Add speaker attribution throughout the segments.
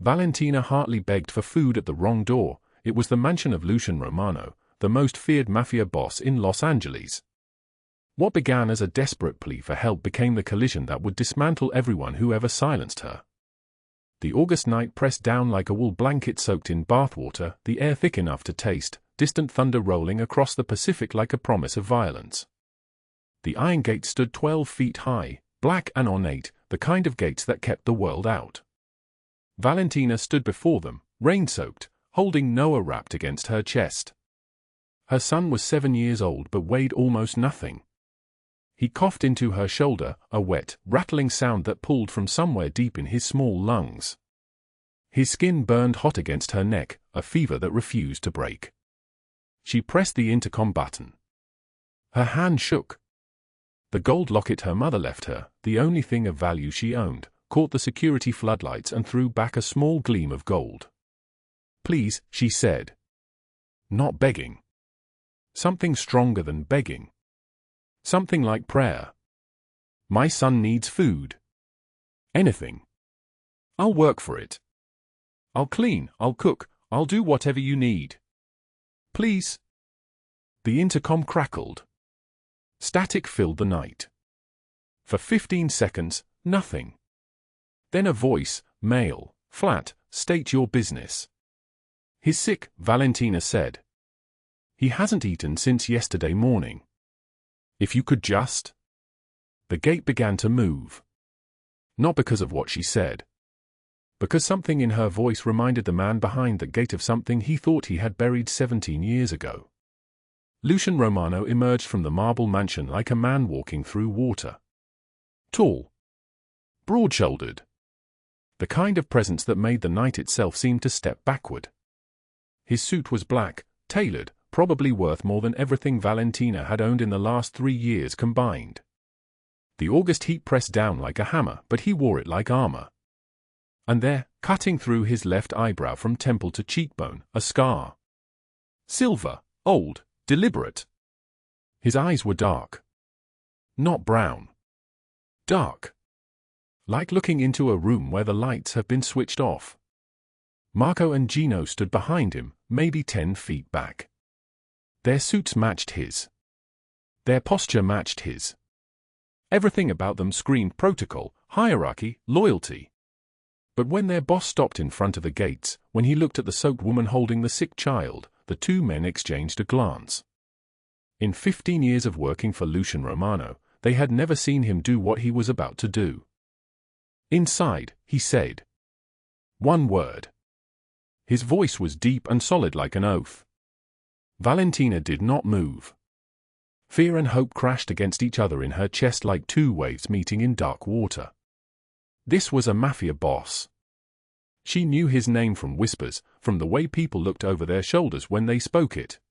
Speaker 1: Valentina Hartley begged for food at the wrong door. It was the mansion of Lucian Romano, the most feared mafia boss in Los Angeles. What began as a desperate plea for help became the collision that would dismantle everyone who ever silenced her. The August night pressed down like a wool blanket soaked in bathwater, the air thick enough to taste, distant thunder rolling across the Pacific like a promise of violence. The iron gate stood 12 feet high, black and ornate, the kind of gates that kept the world out. Valentina stood before them, rain-soaked, holding Noah wrapped against her chest. Her son was 7 years old but weighed almost nothing. He coughed into her shoulder, a wet, rattling sound that pulled from somewhere deep in his small lungs. His skin burned hot against her neck, a fever that refused to break. She pressed the intercom button. Her hand shook. The gold locket her mother left her, the only thing of value she owned, caught the security floodlights and threw back a small gleam of gold. "Please," she said. Not begging. Something stronger than begging. Something like prayer. "My son needs food. Anything. I'll work for it. I'll clean, I'll cook, I'll do whatever you need. Please." The intercom crackled. Static filled the night. For 15 seconds, nothing. Then a voice, male, flat, "State your business." "He's sick," Valentina said. "He hasn't eaten since yesterday morning. If you could just—" The gate began to move. Not because of what she said. Because something in her voice reminded the man behind the gate of something he thought he had buried 17 years ago. Lucian Romano emerged from the marble mansion like a man walking through water. Tall. Broad-shouldered. The kind of presence that made the night itself seem to step backward. His suit was black, tailored, probably worth more than everything Valentina had owned in the last 3 years combined. The August heat pressed down like a hammer, but he wore it like armor. And there, cutting through his left eyebrow from temple to cheekbone, a scar. Silver, old, deliberate. His eyes were dark. Not brown. Dark. Like looking into a room where the lights have been switched off. Marco and Gino stood behind him, maybe 10 feet back. Their suits matched his. Their posture matched his. Everything about them screamed protocol, hierarchy, loyalty. But when their boss stopped in front of the gates, when he looked at the soaked woman holding the sick child, the two men exchanged a glance. In 15 years of working for Lucian Romano, they had never seen him do what he was about to do. "Inside," he said. One word. His voice was deep and solid like an oath. Valentina did not move. Fear and hope crashed against each other in her chest like two waves meeting in dark water. This was a mafia boss. She knew his name from whispers, from the way people looked over their shoulders when they spoke it.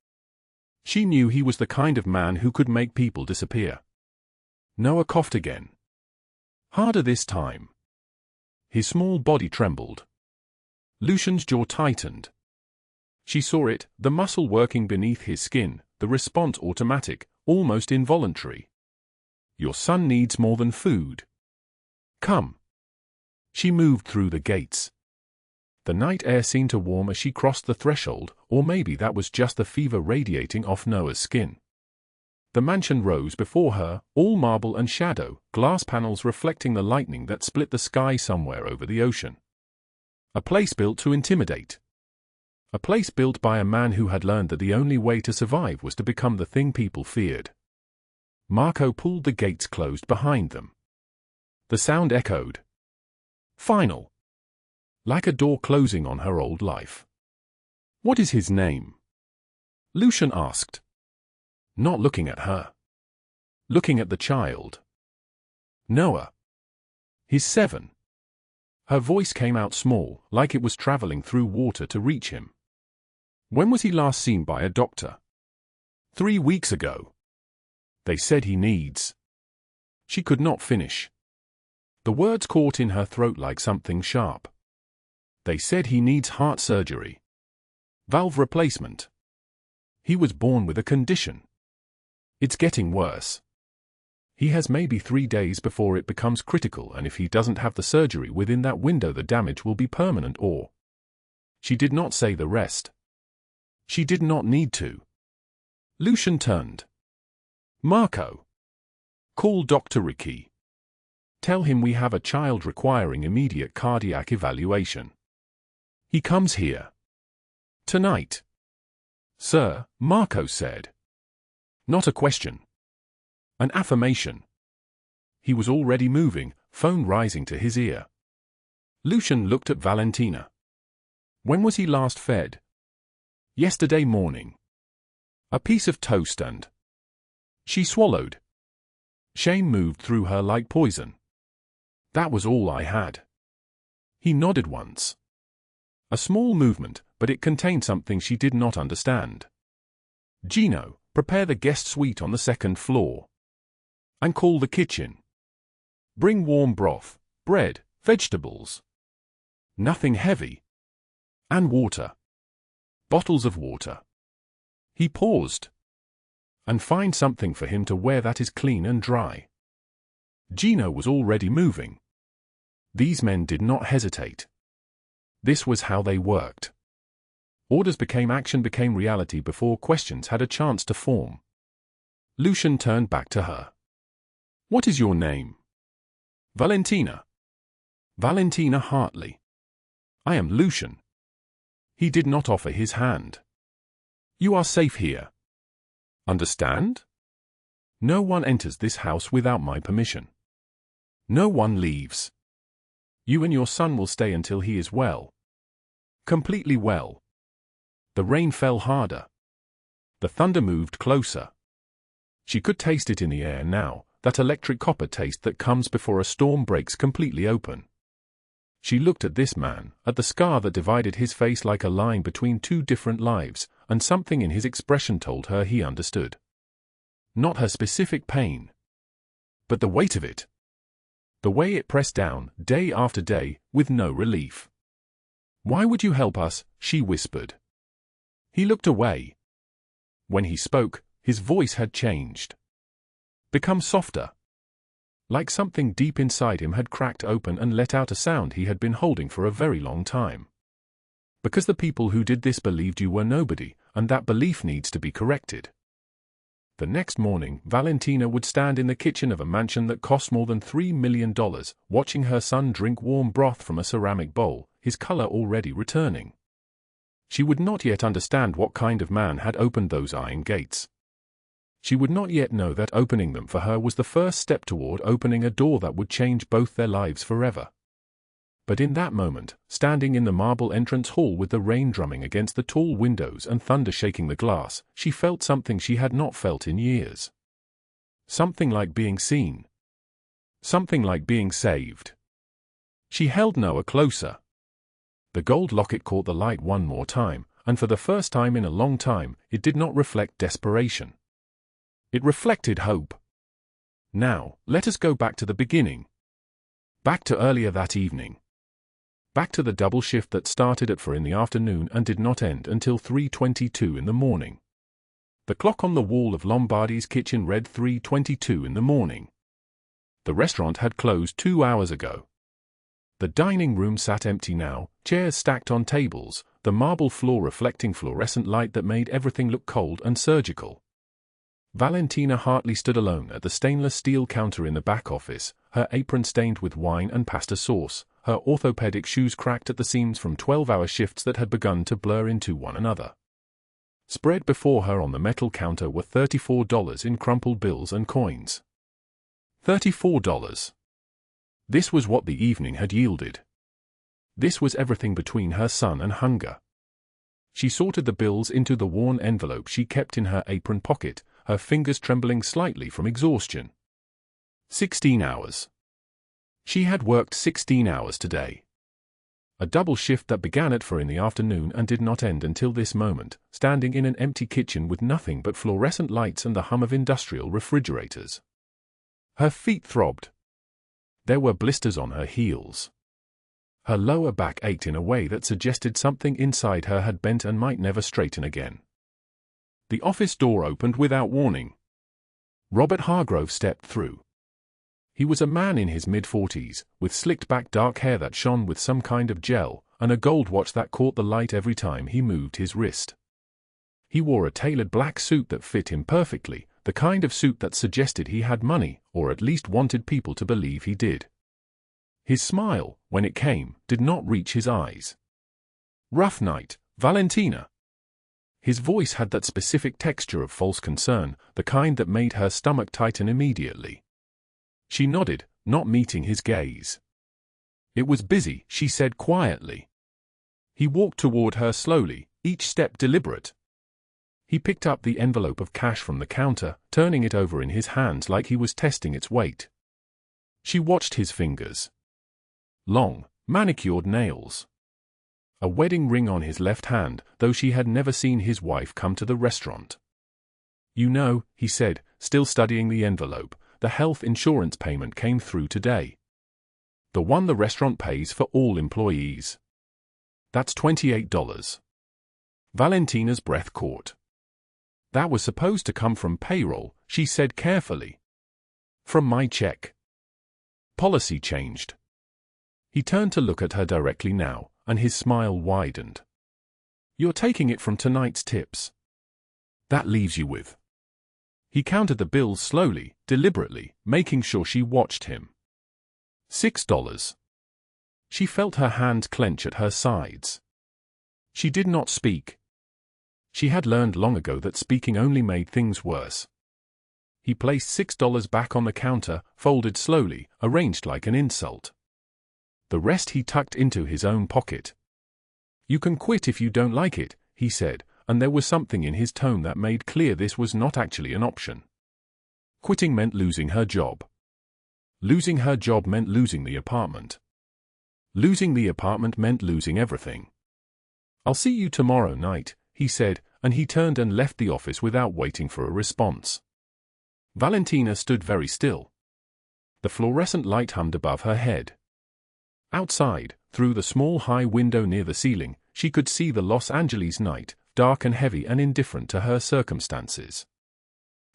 Speaker 1: She knew he was the kind of man who could make people disappear. Noah coughed again. Harder this time. His small body trembled. Lucian's jaw tightened. She saw it, the muscle working beneath his skin, the response automatic, almost involuntary. "Your son needs more than food. Come." She moved through the gates. The night air seemed to warm as she crossed the threshold, or maybe that was just the fever radiating off Noah's skin. The mansion rose before her, all marble and shadow, glass panels reflecting the lightning that split the sky somewhere over the ocean. A place built to intimidate. A place built by a man who had learned that the only way to survive was to become the thing people feared. Marco pulled the gates closed behind them. The sound echoed. Final. Like a door closing on her old life. "What is his name?" Lucian asked. Not looking at her. Looking at the child. "Noah. He's 7. Her voice came out small, like it was traveling through water to reach him. "When was he last seen by a doctor?" 3 weeks ago. They said he needs." She could not finish. The words caught in her throat like something sharp. "They said he needs heart surgery. Valve replacement. He was born with a condition. It's getting worse. He has maybe 3 days before it becomes critical, and if he doesn't have the surgery within that window, the damage will be permanent or... She did not say the rest. She did not need to. Lucian turned. Marco. Call Dr. Ricky. Tell him we have a child requiring immediate cardiac evaluation. He comes here. Tonight. Sir, Marco said. Not a question. An affirmation. He was already moving, phone rising to his ear. Lucian looked at Valentina. When was he last fed? Yesterday morning. A piece of toast and... She swallowed. Shame moved through her like poison. That was all I had. He nodded once. A small movement, but it contained something she did not understand. Gino, prepare the guest suite on the 2nd floor. And call the kitchen. Bring warm broth, bread, vegetables. Nothing heavy. And water. Bottles of water. He paused. And find something for him to wear that is clean and dry. Gino was already moving. These men did not hesitate. This was how they worked. Orders became action, became reality before questions had a chance to form. Lucian turned back to her. What is your name? Valentina. Valentina Hartley. I am Lucian. He did not offer his hand. You are safe here. Understand? No one enters this house without my permission. No one leaves. You and your son will stay until he is well. Completely well. The rain fell harder. The thunder moved closer. She could taste it in the air now, that electric copper taste that comes before a storm breaks completely open. She looked at this man, at the scar that divided his face like a line between two different lives, and something in his expression told her he understood. Not her specific pain, but the weight of it. The way it pressed down, day after day, with no relief. Why would you help us? She whispered. He looked away. When he spoke, his voice had changed. Become softer. Like something deep inside him had cracked open and let out a sound he had been holding for a very long time. Because the people who did this believed you were nobody, and that belief needs to be corrected. The next morning, Valentina would stand in the kitchen of a mansion that cost more than $3 million, watching her son drink warm broth from a ceramic bowl, his color already returning. She would not yet understand what kind of man had opened those iron gates. She would not yet know that opening them for her was the first step toward opening a door that would change both their lives forever. But in that moment, standing in the marble entrance hall with the rain drumming against the tall windows and thunder shaking the glass, she felt something she had not felt in years. Something like being seen. Something like being saved. She held Noah closer. The gold locket caught the light one more time, and for the first time in a long time, it did not reflect desperation. It reflected hope. Now, let us go back to the beginning. Back to earlier that evening. Back to the double shift that started at 4 in the afternoon and did not end until 3:22 in the morning. The clock on the wall of Lombardi's kitchen read 3:22 in the morning. The restaurant had closed 2 hours ago. The dining room sat empty now, chairs stacked on tables, the marble floor reflecting fluorescent light that made everything look cold and surgical. Valentina Hartley stood alone at the stainless steel counter in the back office, her apron stained with wine and pasta sauce, her orthopedic shoes cracked at the seams from 12-hour shifts that had begun to blur into one another. Spread before her on the metal counter were $34 in crumpled bills and coins. $34. This was what the evening had yielded. This was everything between her son and hunger. She sorted the bills into the worn envelope she kept in her apron pocket, her fingers trembling slightly from exhaustion. 16 hours. She had worked 16 hours today. A double shift that began at 4 in the afternoon and did not end until this moment, standing in an empty kitchen with nothing but fluorescent lights and the hum of industrial refrigerators. Her feet throbbed. There were blisters on her heels. Her lower back ached in a way that suggested something inside her had bent and might never straighten again. The office door opened without warning. Robert Hargrove stepped through. He was a man in his mid-40s, with slicked-back dark hair that shone with some kind of gel, and a gold watch that caught the light every time he moved his wrist. He wore a tailored black suit that fit him perfectly, the kind of suit that suggested he had money, or at least wanted people to believe he did. His smile, when it came, did not reach his eyes. "Rough night, Valentina." His voice had that specific texture of false concern, the kind that made her stomach tighten immediately. She nodded, not meeting his gaze. "It was busy," she said quietly. He walked toward her slowly, each step deliberate. He picked up the envelope of cash from the counter, turning it over in his hands like he was testing its weight. She watched his fingers. Long, manicured nails. A wedding ring on his left hand, though she had never seen his wife come to the restaurant. "You know," he said, still studying the envelope, "the health insurance payment came through today. The one the restaurant pays for all employees. That's $28. Valentina's breath caught. "That was supposed to come from payroll," she said carefully. "From my check." Policy changed. He turned to look at her directly now, and his smile widened. "You're taking it from tonight's tips. That leaves you with." He counted the bills slowly, deliberately, making sure she watched him. $6. She felt her hands clench at her sides. She did not speak. She had learned long ago that speaking only made things worse. He placed $6 back on the counter, folded slowly, arranged like an insult. The rest he tucked into his own pocket. "You can quit if you don't like it," he said, and there was something in his tone that made clear this was not actually an option. Quitting meant losing her job. Losing her job meant losing the apartment. Losing the apartment meant losing everything. "I'll see you tomorrow night," he said, and he turned and left the office without waiting for a response. Valentina stood very still. The fluorescent light hummed above her head. Outside, through the small high window near the ceiling, she could see the Los Angeles night, dark and heavy and indifferent to her circumstances.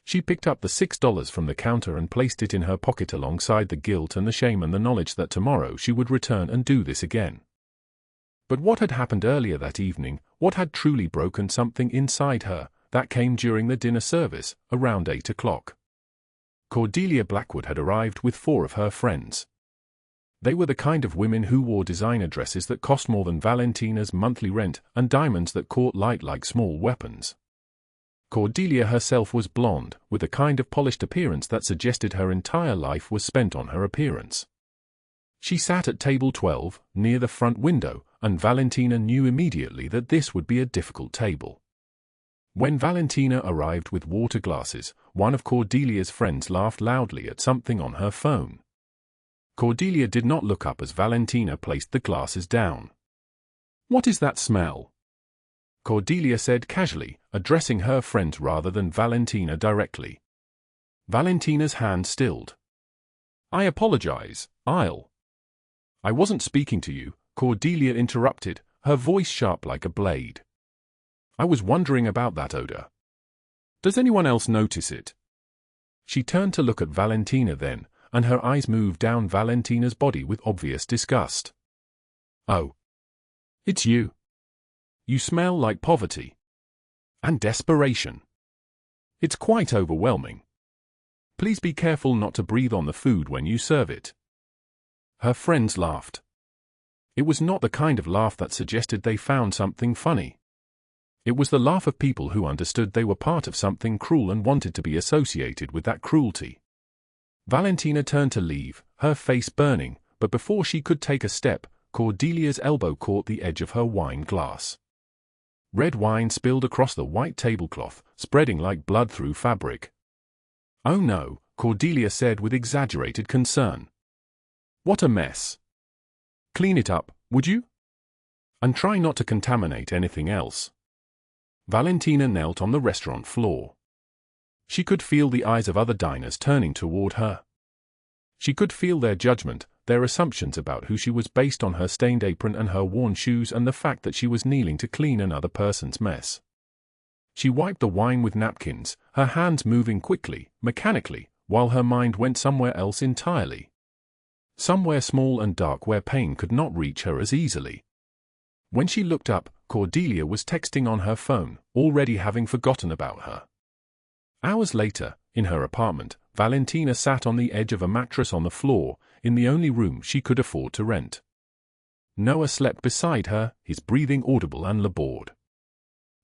Speaker 1: She picked up the $6 from the counter and placed it in her pocket alongside the guilt and the shame and the knowledge that tomorrow she would return and do this again. But what had happened earlier that evening, what had truly broken something inside her, that came during the dinner service, around 8 o'clock. Cordelia Blackwood had arrived with 4 of her friends. They were the kind of women who wore designer dresses that cost more than Valentina's monthly rent and diamonds that caught light like small weapons. Cordelia herself was blonde, with a kind of polished appearance that suggested her entire life was spent on her appearance. She sat at table 12, near the front window, and Valentina knew immediately that this would be a difficult table. When Valentina arrived with water glasses, one of Cordelia's friends laughed loudly at something on her phone. Cordelia did not look up as Valentina placed the glasses down. "What is that smell?" Cordelia said casually, addressing her friends rather than Valentina directly. Valentina's hand stilled. "I apologize, I wasn't speaking to you," Cordelia interrupted, her voice sharp like a blade. "I was wondering about that odor. Does anyone else notice it?" She turned to look at Valentina then, and her eyes moved down Valentina's body with obvious disgust. "Oh. It's you. You smell like poverty. And desperation. It's quite overwhelming. Please be careful not to breathe on the food when you serve it." Her friends laughed. It was not the kind of laugh that suggested they found something funny. It was the laugh of people who understood they were part of something cruel and wanted to be associated with that cruelty. Valentina turned to leave, her face burning, but before she could take a step, Cordelia's elbow caught the edge of her wine glass. Red wine spilled across the white tablecloth, spreading like blood through fabric. "Oh no," Cordelia said with exaggerated concern. "What a mess. Clean it up, would you? And try not to contaminate anything else." Valentina knelt on the restaurant floor. She could feel the eyes of other diners turning toward her. She could feel their judgment, their assumptions about who she was based on her stained apron and her worn shoes and the fact that she was kneeling to clean another person's mess. She wiped the wine with napkins, her hands moving quickly, mechanically, while her mind went somewhere else entirely. Somewhere small and dark where pain could not reach her as easily. When she looked up, Cordelia was texting on her phone, already having forgotten about her. Hours later, in her apartment, Valentina sat on the edge of a mattress on the floor, in the only room she could afford to rent. Noah slept beside her, his breathing audible and labored.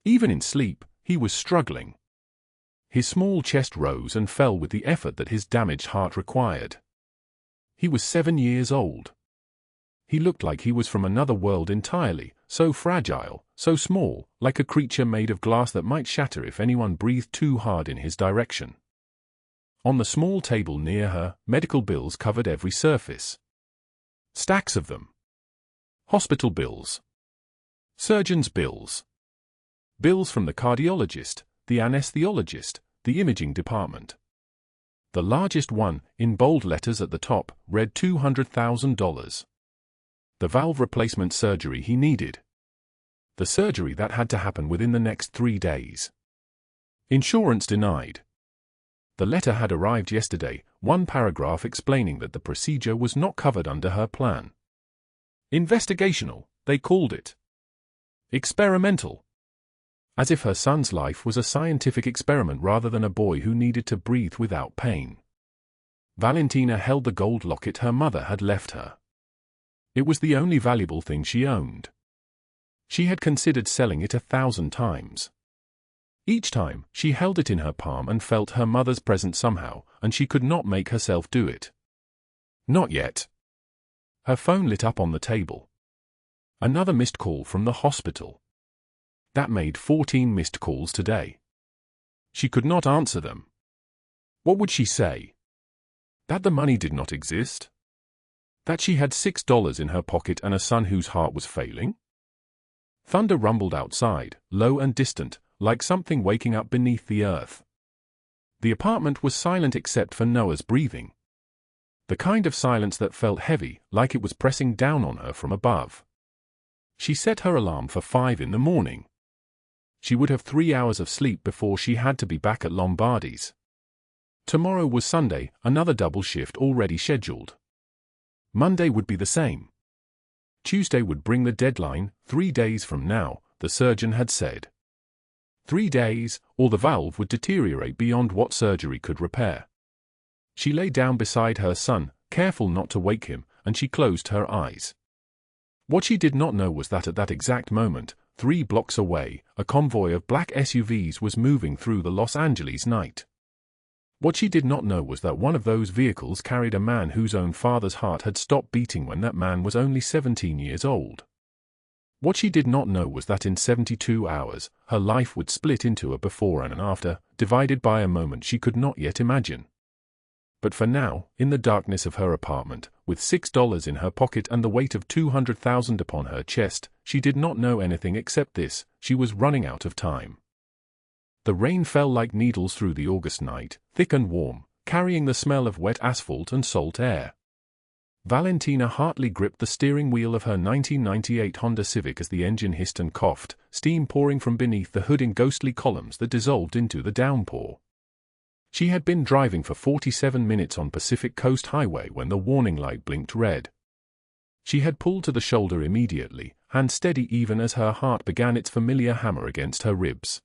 Speaker 1: Even in sleep, he was struggling. His small chest rose and fell with the effort that his damaged heart required. He was 7 years old. He looked like he was from another world entirely, so fragile, so small, like a creature made of glass that might shatter if anyone breathed too hard in his direction. On the small table near her, medical bills covered every surface. Stacks of them. Hospital bills. Surgeon's bills. Bills from the cardiologist, the anesthesiologist, the imaging department. The largest one, in bold letters at the top, read $200,000. The valve replacement surgery he needed. The surgery that had to happen within the next 3 days. Insurance denied. The letter had arrived yesterday, one paragraph explaining that the procedure was not covered under her plan. Investigational, they called it. Experimental. As if her son's life was a scientific experiment rather than a boy who needed to breathe without pain. Valentina held the gold locket her mother had left her. It was the only valuable thing she owned. She had considered selling it 1,000 times. Each time, she held it in her palm and felt her mother's presence somehow, and she could not make herself do it. Not yet. Her phone lit up on the table. Another missed call from the hospital. That made 14 missed calls today. She could not answer them. What would she say? That the money did not exist? That she had $6 in her pocket and a son whose heart was failing? Thunder rumbled outside, low and distant, like something waking up beneath the earth. The apartment was silent except for Noah's breathing. The kind of silence that felt heavy, like it was pressing down on her from above. She set her alarm for 5 in the morning. She would have 3 hours of sleep before she had to be back at Lombardi's. Tomorrow was Sunday, another double shift already scheduled. Monday would be the same. Tuesday would bring the deadline, 3 days from now, the surgeon had said. 3 days, or the valve would deteriorate beyond what surgery could repair. She lay down beside her son, careful not to wake him, and she closed her eyes. What she did not know was that at that exact moment, 3 blocks away, a convoy of black SUVs was moving through the Los Angeles night. What she did not know was that one of those vehicles carried a man whose own father's heart had stopped beating when that man was only 17 years old. What she did not know was that in 72 hours, her life would split into a before and an after, divided by a moment she could not yet imagine. But for now, in the darkness of her apartment, with $6 in her pocket and the weight of $200,000 upon her chest, she did not know anything except this: she was running out of time. The rain fell like needles through the August night, thick and warm, carrying the smell of wet asphalt and salt air. Valentina Hartley gripped the steering wheel of her 1998 Honda Civic as the engine hissed and coughed, steam pouring from beneath the hood in ghostly columns that dissolved into the downpour. She had been driving for 47 minutes on Pacific Coast Highway when the warning light blinked red. She had pulled to the shoulder immediately, hand steady even as her heart began its familiar hammer against her ribs.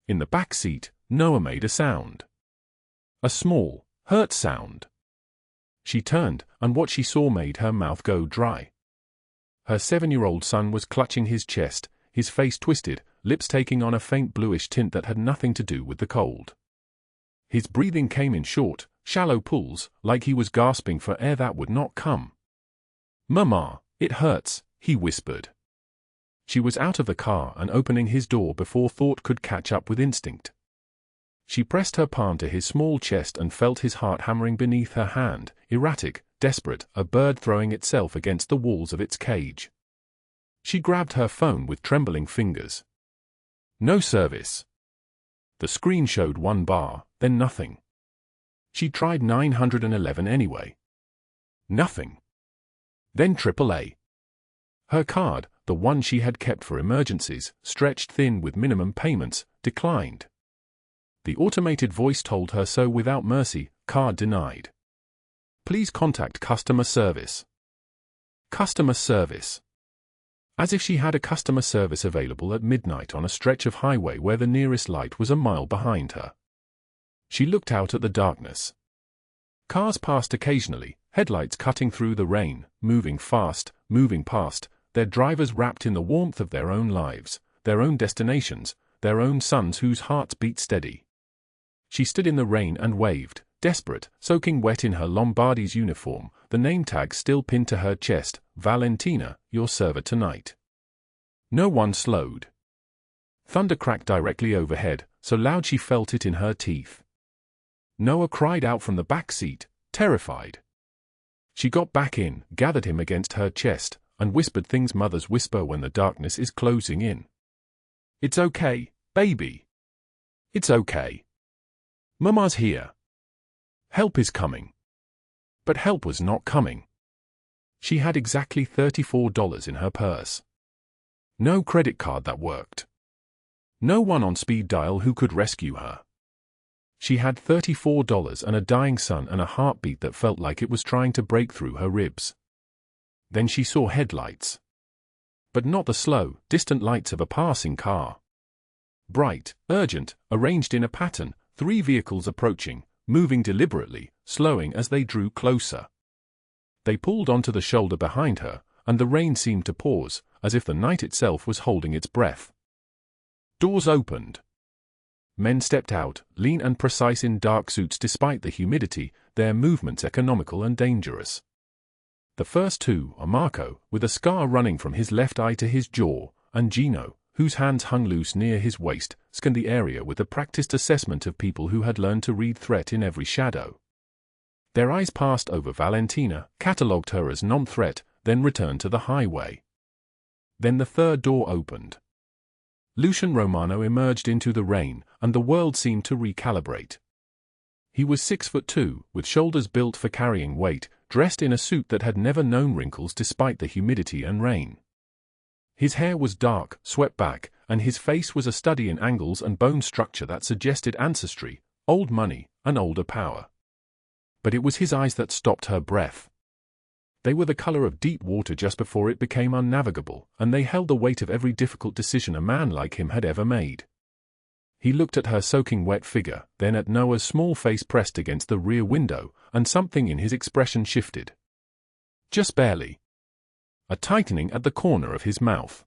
Speaker 1: In the back seat, Noah made a sound. A small, hurt sound. She turned, and what she saw made her mouth go dry. Her 7-year-old son was clutching his chest, his face twisted, lips taking on a faint bluish tint that had nothing to do with the cold. His breathing came in short, shallow pulls, like he was gasping for air that would not come. "Mama, it hurts," he whispered. She was out of the car and opening his door before thought could catch up with instinct. She pressed her palm to his small chest and felt his heart hammering beneath her hand, erratic, desperate, a bird throwing itself against the walls of its cage. She grabbed her phone with trembling fingers. No service. The screen showed 1 bar, then nothing. She tried 911 anyway. Nothing. Then AAA. Her card, the one she had kept for emergencies, stretched thin with minimum payments, declined. The automated voice told her so without mercy, card denied. Please contact customer service. Customer service. As if she had a customer service available at midnight on a stretch of highway where the nearest light was a mile behind her. She looked out at the darkness. Cars passed occasionally, headlights cutting through the rain, moving fast, moving past, their drivers wrapped in the warmth of their own lives, their own destinations, their own sons whose hearts beat steady. She stood in the rain and waved, desperate, soaking wet in her Lombardi's uniform, the name tag still pinned to her chest, Valentina, your server tonight. No one slowed. Thunder cracked directly overhead, so loud she felt it in her teeth. Noah cried out from the back seat, terrified. She got back in, gathered him against her chest, and whispered things mothers whisper when the darkness is closing in. It's okay, baby. It's okay. Mama's here. Help is coming. But help was not coming. She had exactly $34 in her purse. No credit card that worked. No one on speed dial who could rescue her. She had $34 and a dying son and a heartbeat that felt like it was trying to break through her ribs. Then she saw headlights. But not the slow, distant lights of a passing car. Bright, urgent, arranged in a pattern, 3 vehicles approaching, moving deliberately, slowing as they drew closer. They pulled onto the shoulder behind her, and the rain seemed to pause, as if the night itself was holding its breath. Doors opened. Men stepped out, lean and precise in dark suits despite the humidity, their movements economical and dangerous. The first two are Marco, with a scar running from his left eye to his jaw, and Gino, whose hands hung loose near his waist, scanned the area with a practiced assessment of people who had learned to read threat in every shadow. Their eyes passed over Valentina, catalogued her as non-threat, then returned to the highway. Then the third door opened. Lucian Romano emerged into the rain, and the world seemed to recalibrate. He was 6'2", with shoulders built for carrying weight, dressed in a suit that had never known wrinkles despite the humidity and rain. His hair was dark, swept back, and his face was a study in angles and bone structure that suggested ancestry, old money, and older power. But it was his eyes that stopped her breath. They were the color of deep water just before it became unnavigable, and they held the weight of every difficult decision a man like him had ever made. He looked at her soaking wet figure, then at Noah's small face pressed against the rear window, and something in his expression shifted. Just barely. A tightening at the corner of his mouth.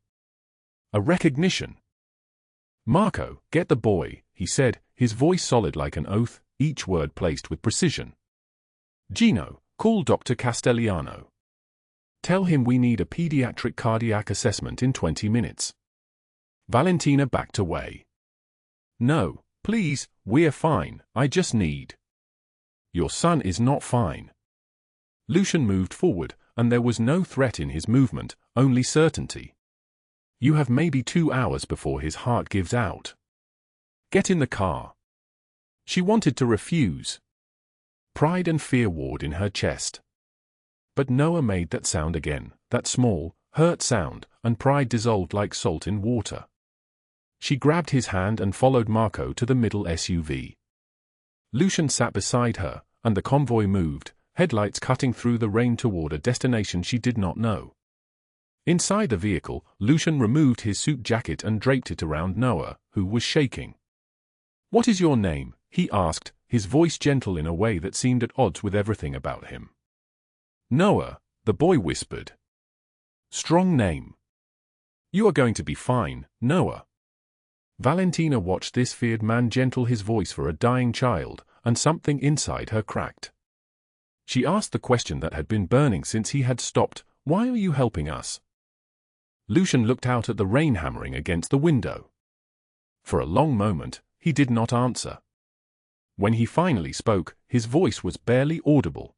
Speaker 1: A recognition. "Marco, get the boy," he said, his voice solid like an oath, each word placed with precision. "Gino, call Dr. Castellano. Tell him we need a pediatric cardiac assessment in 20 minutes. Valentina backed away. "No, please, we're fine, I just need." "Your son is not fine." Lucian moved forward, and there was no threat in his movement, only certainty. "You have maybe 2 hours before his heart gives out. Get in the car." She wanted to refuse. Pride and fear warred in her chest. But Noah made that sound again, that small, hurt sound, and pride dissolved like salt in water. She grabbed his hand and followed Marco to the middle SUV. Lucian sat beside her, and the convoy moved, headlights cutting through the rain toward a destination she did not know. Inside the vehicle, Lucian removed his suit jacket and draped it around Noah, who was shaking. "What is your name?" he asked, his voice gentle in a way that seemed at odds with everything about him. "Noah," the boy whispered. "Strong name." "You are going to be fine, Noah." Valentina watched this feared man gentle his voice for a dying child, and something inside her cracked. She asked the question that had been burning since he had stopped, "Why are you helping us?" Lucian looked out at the rain hammering against the window. For a long moment, he did not answer. When he finally spoke, his voice was barely audible.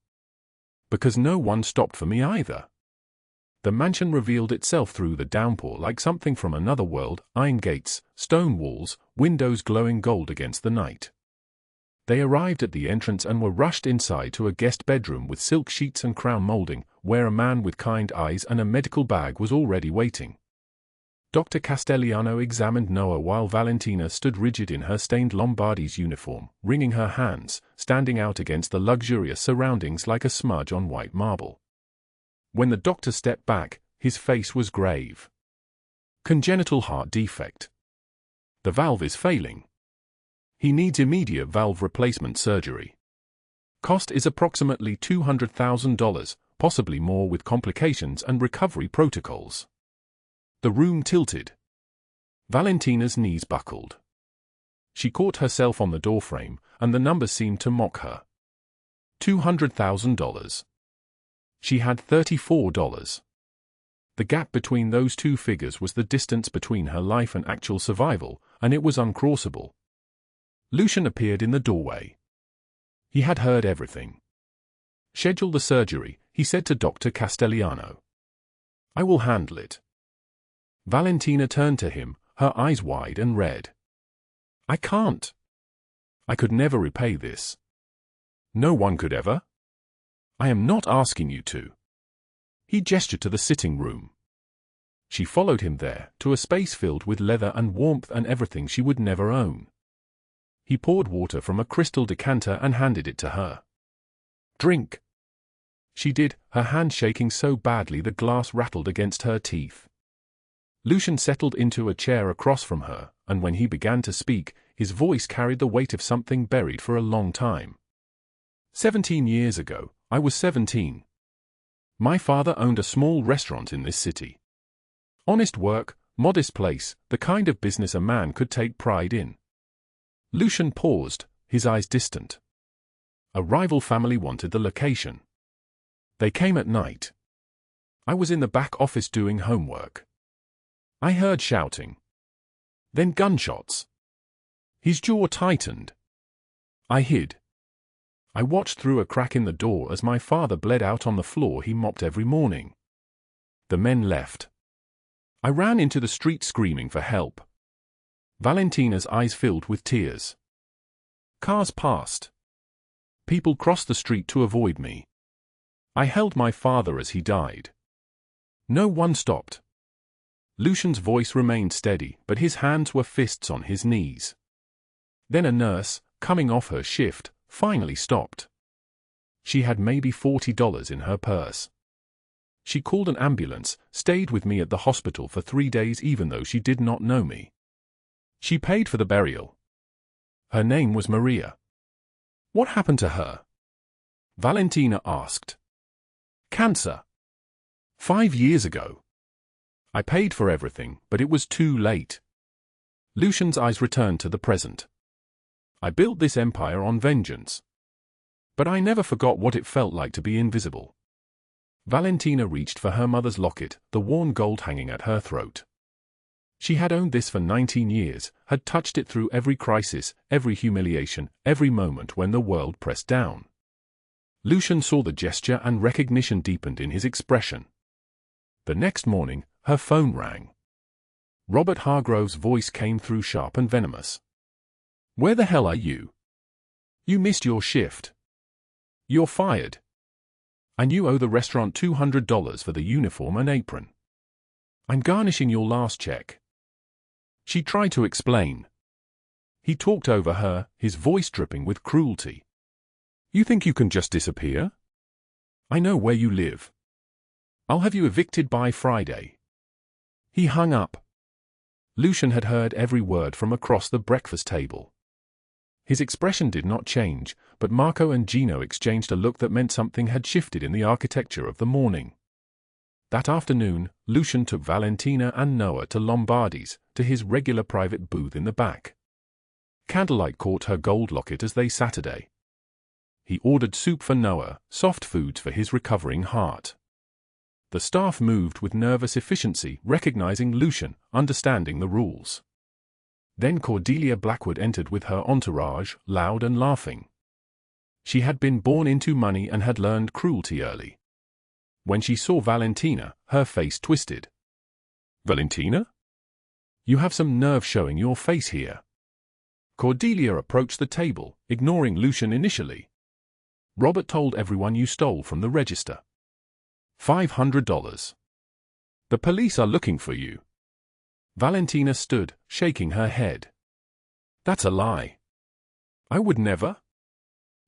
Speaker 1: "Because no one stopped for me either." The mansion revealed itself through the downpour like something from another world, iron gates, stone walls, windows glowing gold against the night. They arrived at the entrance and were rushed inside to a guest bedroom with silk sheets and crown molding, where a man with kind eyes and a medical bag was already waiting. Dr. Castellano examined Noah while Valentina stood rigid in her stained Lombardi's uniform, wringing her hands, standing out against the luxurious surroundings like a smudge on white marble. When the doctor stepped back, his face was grave. Congenital heart defect. The valve is failing. He needs immediate valve replacement surgery. Cost is approximately $200,000, possibly more with complications and recovery protocols. The room tilted. Valentina's knees buckled. She caught herself on the doorframe, and the number seemed to mock her. $200,000. She had $34. The gap between those two figures was the distance between her life and actual survival, and it was uncrossable. Lucian appeared in the doorway. He had heard everything. "Schedule the surgery," he said to Dr. Castellano. "I will handle it." Valentina turned to him, her eyes wide and red. "I can't. I could never repay this. No one could ever. I am not asking you to." He gestured to the sitting room. She followed him there, to a space filled with leather and warmth and everything she would never own. He poured water from a crystal decanter and handed it to her. "Drink." She did, her hand shaking so badly the glass rattled against her teeth. Lucian settled into a chair across from her, and when he began to speak, his voice carried the weight of something buried for a long time. 17 years ago, I was 17. My father owned a small restaurant in this city. Honest work, modest place, the kind of business a man could take pride in. Lucian paused, his eyes distant. A rival family wanted the location. They came at night. I was in the back office doing homework. I heard shouting. Then gunshots. His jaw tightened. I hid. I watched through a crack in the door as my father bled out on the floor he mopped every morning. The men left. I ran into the street screaming for help. Valentina's eyes filled with tears. Cars passed. People crossed the street to avoid me. I held my father as he died. No one stopped. Lucian's voice remained steady, but his hands were fists on his knees. Then a nurse, coming off her shift, finally stopped. She had maybe $40 in her purse. She called an ambulance, stayed with me at the hospital for 3 days even though she did not know me. She paid for the burial. Her name was Maria. What happened to her? Valentina asked. Cancer. 5 years ago. I paid for everything, but it was too late. Lucian's eyes returned to the present. I built this empire on vengeance. But I never forgot what it felt like to be invisible. Valentina reached for her mother's locket, the worn gold hanging at her throat. She had owned this for 19 years, had touched it through every crisis, every humiliation, every moment when the world pressed down. Lucian saw the gesture and recognition deepened in his expression. The next morning, her phone rang. Robert Hargrove's voice came through sharp and venomous. Where the hell are you? You missed your shift. You're fired. And you owe the restaurant $200 for the uniform and apron. I'm garnishing your last check. She tried to explain. He talked over her, his voice dripping with cruelty. You think you can just disappear? I know where you live. I'll have you evicted by Friday. He hung up. Lucian had heard every word from across the breakfast table. His expression did not change, but Marco and Gino exchanged a look that meant something had shifted in the architecture of the morning. That afternoon, Lucian took Valentina and Noah to Lombardi's, to his regular private booth in the back. Candlelight caught her gold locket as they Saturday. He ordered soup for Noah, soft foods for his recovering heart. The staff moved with nervous efficiency, recognizing Lucian, understanding the rules. Then Cordelia Blackwood entered with her entourage, loud and laughing. She had been born into money and had learned cruelty early. When she saw Valentina, her face twisted. Valentina? You have some nerve showing your face here. Cordelia approached the table, ignoring Lucian initially. Robert told everyone you stole from the register. $500. The police are looking for you. Valentina stood, shaking her head. That's a lie. I would never.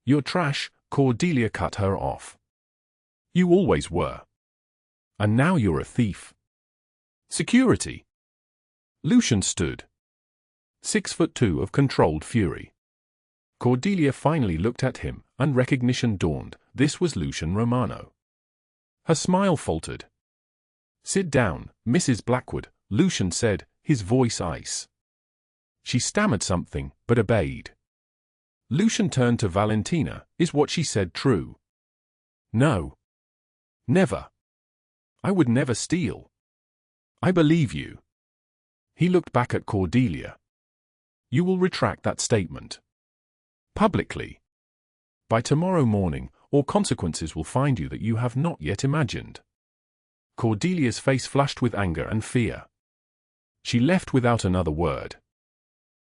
Speaker 1: You're trash, Cordelia cut her off. You always were. And now you're a thief. Security. Lucian stood. 6'2" of controlled fury. Cordelia finally looked at him, and recognition dawned. This was Lucian Romano. Her smile faltered. Sit down, Mrs. Blackwood, Lucian said, his voice ice. She stammered something, but obeyed. Lucian turned to Valentina. Is what she said true? No. Never. I would never steal. I believe you. He looked back at Cordelia. You will retract that statement. Publicly. By tomorrow morning, or consequences will find you that you have not yet imagined. Cordelia's face flushed with anger and fear. She left without another word.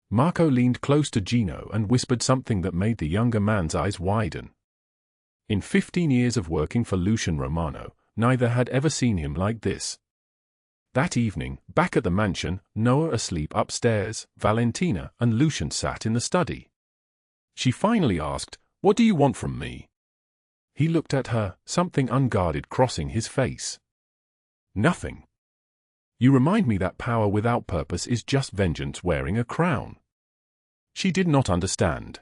Speaker 1: Marco leaned close to Gino and whispered something that made the younger man's eyes widen. In 15 years of working for Lucian Romano, neither had ever seen him like this. That evening, back at the mansion, Noah asleep upstairs, Valentina and Lucian sat in the study. She finally asked, "What do you want from me?" He looked at her, something unguarded crossing his face. Nothing. You remind me that power without purpose is just vengeance wearing a crown. She did not understand.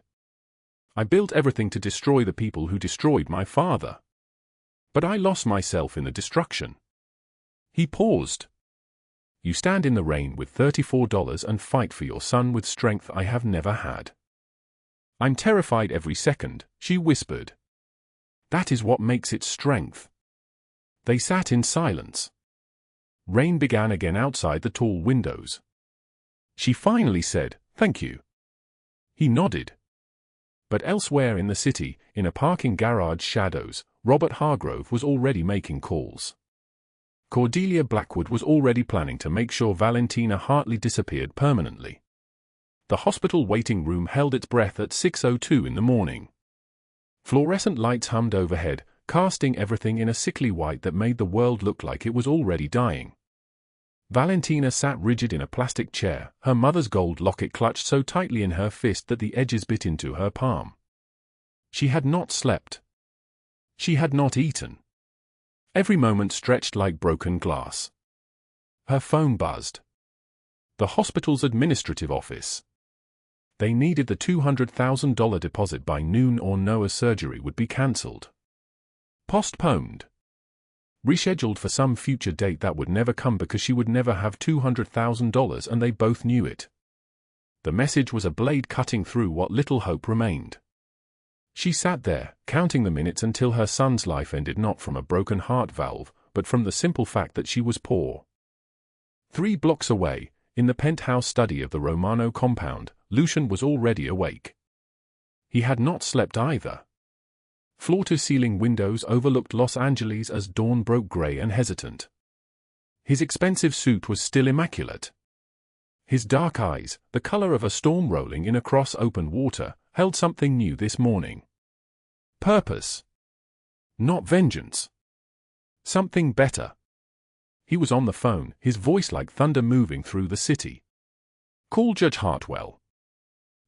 Speaker 1: I built everything to destroy the people who destroyed my father. But I lost myself in the destruction. He paused. You stand in the rain with $34 and fight for your son with strength I have never had. I'm terrified every second, she whispered. That is what makes it strength. They sat in silence. Rain began again outside the tall windows. She finally said, "Thank you." He nodded. But elsewhere in the city, in a parking garage shadows, Robert Hargrove was already making calls. Cordelia Blackwood was already planning to make sure Valentina Hartley disappeared permanently. The hospital waiting room held its breath at 6:02 in the morning. Fluorescent lights hummed overhead, casting everything in a sickly white that made the world look like it was already dying. Valentina sat rigid in a plastic chair, her mother's gold locket clutched so tightly in her fist that the edges bit into her palm. She had not slept. She had not eaten. Every moment stretched like broken glass. Her phone buzzed. The hospital's administrative office. They needed the $200,000 deposit by noon or Noah's surgery would be cancelled. Postponed. Rescheduled for some future date that would never come because she would never have $200,000 and they both knew it. The message was a blade cutting through what little hope remained. She sat there, counting the minutes until her son's life ended not from a broken heart valve, but from the simple fact that she was poor. 3 blocks away, in the penthouse study of the Romano compound, Lucian was already awake. He had not slept either. Floor-to-ceiling windows overlooked Los Angeles as dawn broke gray and hesitant. His expensive suit was still immaculate. His dark eyes, the color of a storm rolling in across open water, held something new this morning. Purpose. Not vengeance. Something better. He was on the phone, his voice like thunder moving through the city. Call Judge Hartwell.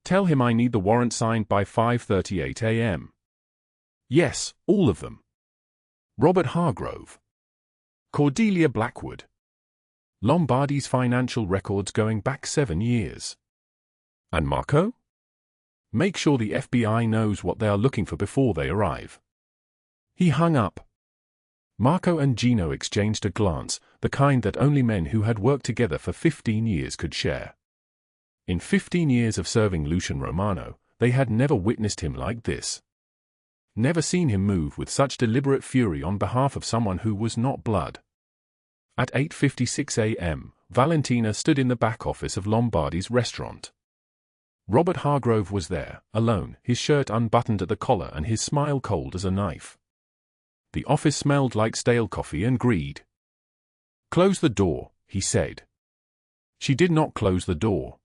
Speaker 1: Tell him I need the warrant signed by 5:38 a.m. Yes, all of them. Robert Hargrove. Cordelia Blackwood. Lombardi's financial records going back 7 years. And Marco? Make sure the FBI knows what they are looking for before they arrive. He hung up. Marco and Gino exchanged a glance, the kind that only men who had worked together for 15 years could share. In 15 years of serving Lucian Romano, they had never witnessed him like this. Never seen him move with such deliberate fury on behalf of someone who was not blood. At 8:56 a.m., Valentina stood in the back office of Lombardi's restaurant. Robert Hargrove was there, alone, his shirt unbuttoned at the collar and his smile cold as a knife. The office smelled like stale coffee and greed. "Close the door," he said. She did not close the door.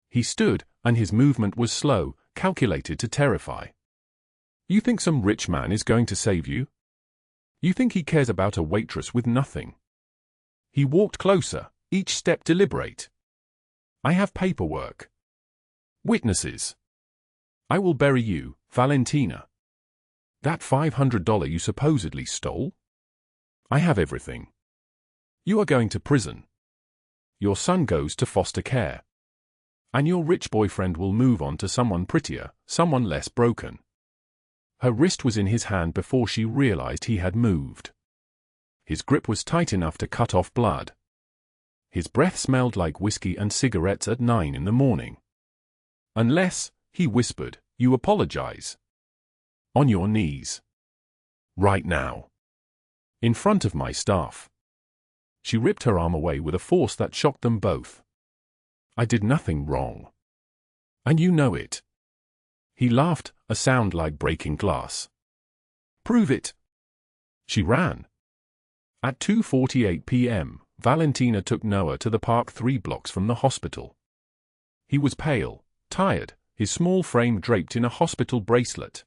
Speaker 1: He stood, and his movement was slow, calculated to terrify. You think some rich man is going to save you? You think he cares about a waitress with nothing? He walked closer, each step deliberate. I have paperwork. Witnesses. I will bury you, Valentina. That $500 you supposedly stole? I have everything. You are going to prison. Your son goes to foster care. And your rich boyfriend will move on to someone prettier, someone less broken. Her wrist was in his hand before she realized he had moved. His grip was tight enough to cut off blood. His breath smelled like whiskey and cigarettes at 9 in the morning. Unless, he whispered, you apologize. On your knees. Right now. In front of my staff. She ripped her arm away with a force that shocked them both. I did nothing wrong. And you know it. He laughed, a sound like breaking glass. Prove it. She ran. At 2:48 p.m., Valentina took Noah to the park 3 blocks from the hospital. He was pale, tired, his small frame draped in a hospital bracelet.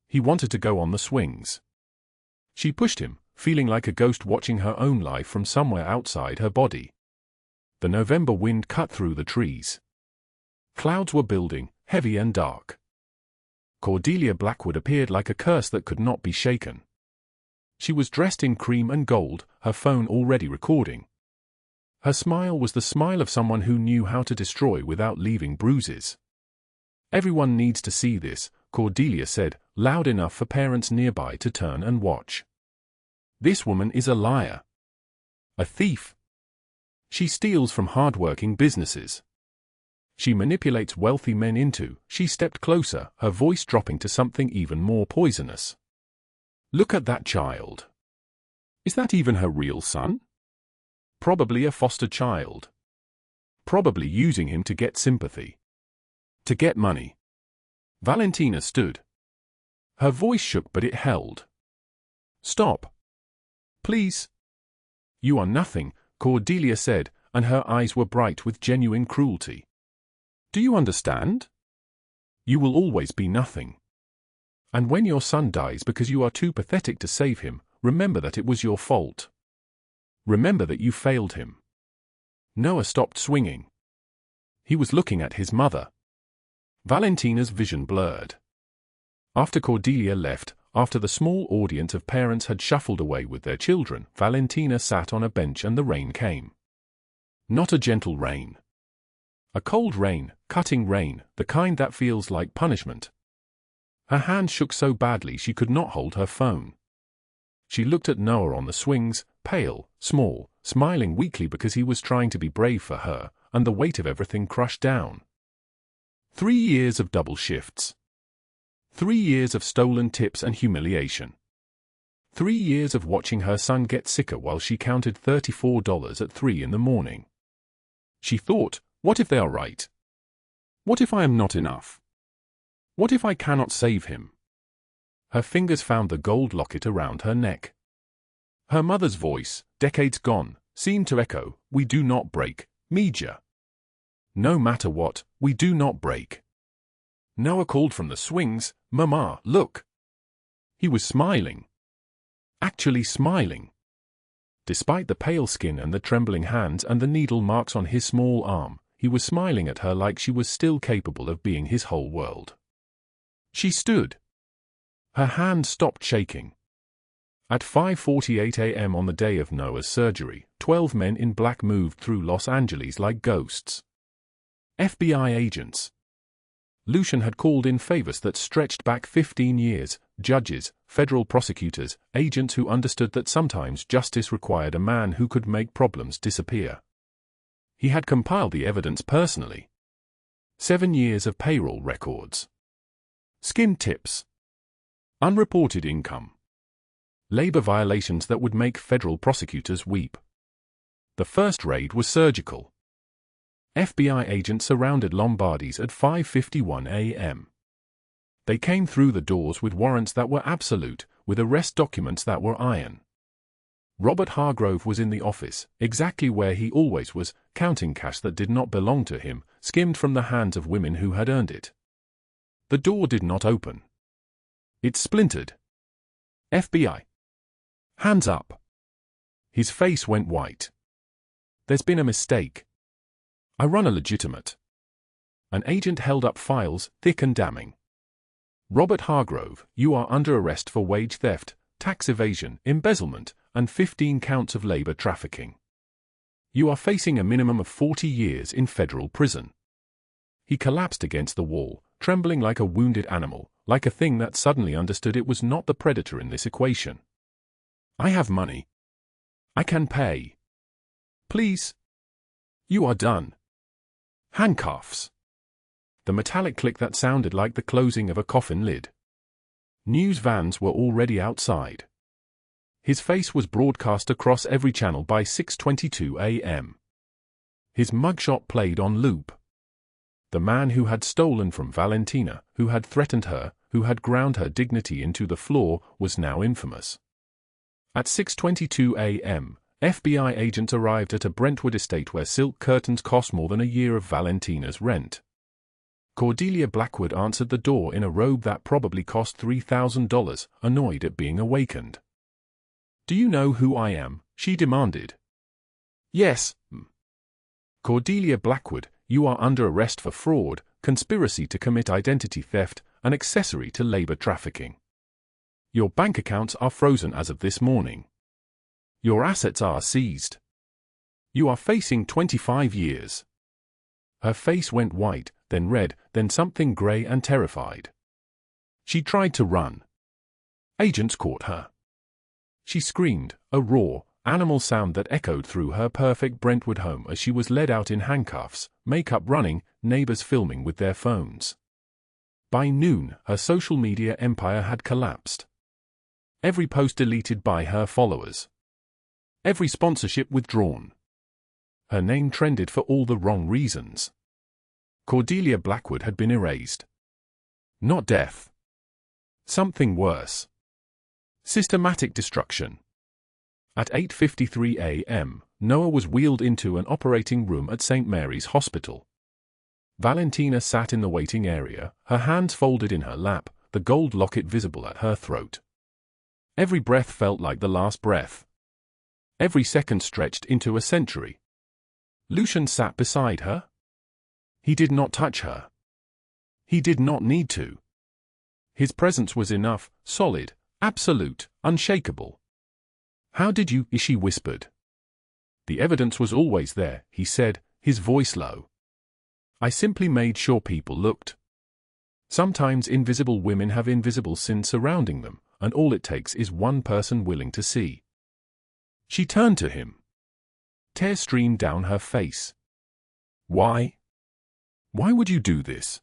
Speaker 1: He wanted to go on the swings. She pushed him, feeling like a ghost watching her own life from somewhere outside her body. The November wind cut through the trees. Clouds were building, heavy and dark. Cordelia Blackwood appeared like a curse that could not be shaken. She was dressed in cream and gold, her phone already recording. Her smile was the smile of someone who knew how to destroy without leaving bruises. Everyone needs to see this, Cordelia said, loud enough for parents nearby to turn and watch. This woman is a liar. A thief. She steals from hard-working businesses. She manipulates wealthy men into. She stepped closer, her voice dropping to something even more poisonous. Look at that child. Is that even her real son? Probably a foster child. Probably using him to get sympathy. To get money. Valentina stood. Her voice shook, but it held. Stop. Please. You are nothing, Cordelia said, and her eyes were bright with genuine cruelty. Do you understand? You will always be nothing. And when your son dies because you are too pathetic to save him, remember that it was your fault. Remember that you failed him. Noah stopped swinging. He was looking at his mother. Valentina's vision blurred. After Cordelia left, after the small audience of parents had shuffled away with their children, Valentina sat on a bench and the rain came. Not a gentle rain. A cold rain, cutting rain, the kind that feels like punishment. Her hand shook so badly she could not hold her phone. She looked at Noah on the swings, pale, small, smiling weakly because he was trying to be brave for her, and the weight of everything crushed down. 3 years of double shifts. 3 years of stolen tips and humiliation. 3 years of watching her son get sicker while she counted $34 at 3 in the morning. She thought, what if they are right? What if I am not enough? What if I cannot save him? Her fingers found the gold locket around her neck. Her mother's voice, decades gone, seemed to echo, we do not break, Meja. No matter what, we do not break. Noah called from the swings, Mama, look. He was smiling. Actually smiling. Despite the pale skin and the trembling hands and the needle marks on his small arm, he was smiling at her like she was still capable of being his whole world. She stood. Her hand stopped shaking. At 5:48 a.m. on the day of Noah's surgery, 12 men in black moved through Los Angeles like ghosts. FBI agents. Lucian had called in favors that stretched back 15 years, judges, federal prosecutors, agents who understood that sometimes justice required a man who could make problems disappear. He had compiled the evidence personally. 7 years of payroll records. Skin tips. Unreported income. Labor violations that would make federal prosecutors weep. The first raid was surgical. FBI agents surrounded Lombardi's at 5:51 a.m. They came through the doors with warrants that were absolute, with arrest documents that were iron. Robert Hargrove was in the office, exactly where he always was, counting cash that did not belong to him, skimmed from the hands of women who had earned it. The door did not open. It splintered. FBI. Hands up. His face went white. There's been a mistake. I run a legitimate. An agent held up files, thick and damning. Robert Hargrove, you are under arrest for wage theft, tax evasion, embezzlement, and 15 counts of labor trafficking. You are facing a minimum of 40 years in federal prison. He collapsed against the wall, trembling like a wounded animal, like a thing that suddenly understood it was not the predator in this equation. I have money. I can pay. Please. You are done. Handcuffs. The metallic click that sounded like the closing of a coffin lid. News vans were already outside. His face was broadcast across every channel by 6:22 a.m. His mugshot played on loop. The man who had stolen from Valentina, who had threatened her, who had ground her dignity into the floor, was now infamous. At 6:22 a.m., FBI agents arrived at a Brentwood estate where silk curtains cost more than a year of Valentina's rent. Cordelia Blackwood answered the door in a robe that probably cost $3,000, annoyed at being awakened. Do you know who I am? She demanded. Yes. Cordelia Blackwood, you are under arrest for fraud, conspiracy to commit identity theft, and accessory to labor trafficking. Your bank accounts are frozen as of this morning. Your assets are seized. You are facing 25 years. Her face went white, then red, then something grey and terrified. She tried to run. Agents caught her. She screamed, a raw, animal sound that echoed through her perfect Brentwood home as she was led out in handcuffs, makeup running, neighbors filming with their phones. By noon, her social media empire had collapsed. Every post deleted by her followers. Every sponsorship withdrawn. Her name trended for all the wrong reasons. Cordelia Blackwood had been erased. Not death. Something worse. Systematic destruction. At 8:53 a.m., Noah was wheeled into an operating room at St. Mary's Hospital. Valentina sat in the waiting area, her hands folded in her lap, the gold locket visible at her throat. Every breath felt like the last breath. Every second stretched into a century. Lucian sat beside her. He did not touch her. He did not need to. His presence was enough, solid, absolute, unshakable. How did you? She whispered. The evidence was always there, he said, his voice low. I simply made sure people looked. Sometimes invisible women have invisible sin surrounding them, and all it takes is one person willing to see. She turned to him. Tears streamed down her face. Why? Why would you do this?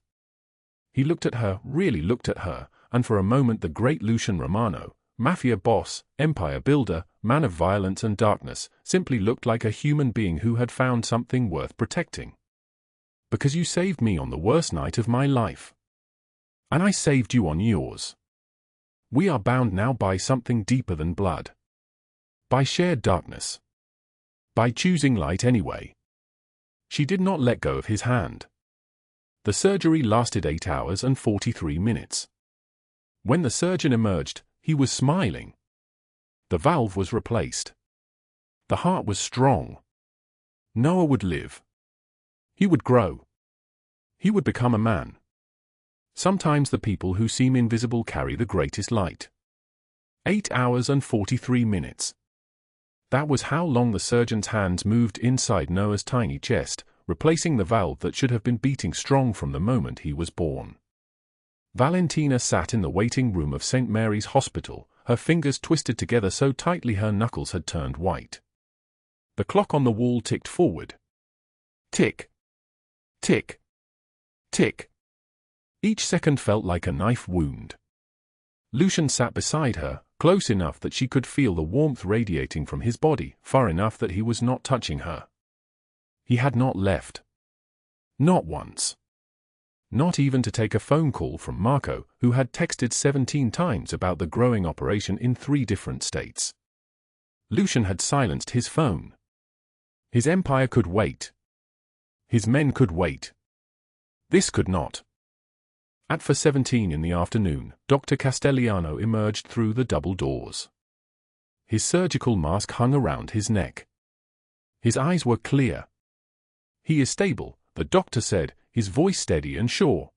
Speaker 1: He looked at her, really looked at her, and for a moment the great Lucian Romano, Mafia boss, empire builder, man of violence and darkness, simply looked like a human being who had found something worth protecting. Because you saved me on the worst night of my life. And I saved you on yours. We are bound now by something deeper than blood. By shared darkness. By choosing light anyway. She did not let go of his hand. The surgery lasted 8 hours and 43 minutes. When the surgeon emerged, he was smiling. The valve was replaced. The heart was strong. Noah would live. He would grow. He would become a man. Sometimes the people who seem invisible carry the greatest light. 8 hours and 43 minutes. That was how long the surgeon's hands moved inside Noah's tiny chest, replacing the valve that should have been beating strong from the moment he was born. Valentina sat in the waiting room of St. Mary's Hospital, her fingers twisted together so tightly her knuckles had turned white. The clock on the wall ticked forward. Tick. Tick. Tick. Each second felt like a knife wound. Lucian sat beside her, close enough that she could feel the warmth radiating from his body, far enough that he was not touching her. He had not left. Not once. Not even to take a phone call from Marco, who had texted 17 times about the growing operation in 3 different states. Lucian had silenced his phone. His empire could wait. His men could wait. This could not. At 4:17 in the afternoon, Dr. Castellano emerged through the double doors. His surgical mask hung around his neck. His eyes were clear. "He is stable," the doctor said, his voice steady and sure.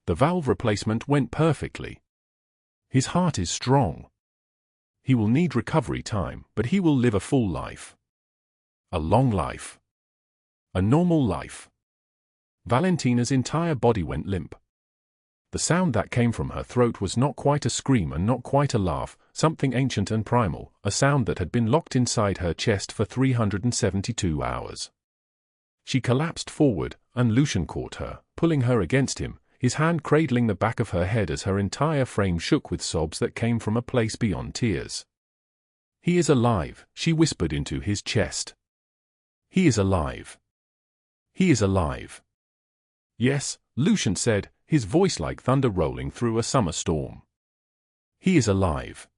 Speaker 1: "The valve replacement went perfectly. His heart is strong. He will need recovery time, but he will live a full life. A long life. A normal life." Valentina's entire body went limp. The sound that came from her throat was not quite a scream and not quite a laugh, something ancient and primal, a sound that had been locked inside her chest for 372 hours. She collapsed forward, and Lucian caught her, pulling her against him, his hand cradling the back of her head as her entire frame shook with sobs that came from a place beyond tears. "He is alive," she whispered into his chest. "He is alive. He is alive." "Yes," Lucian said, his voice like thunder rolling through a summer storm. "He is alive."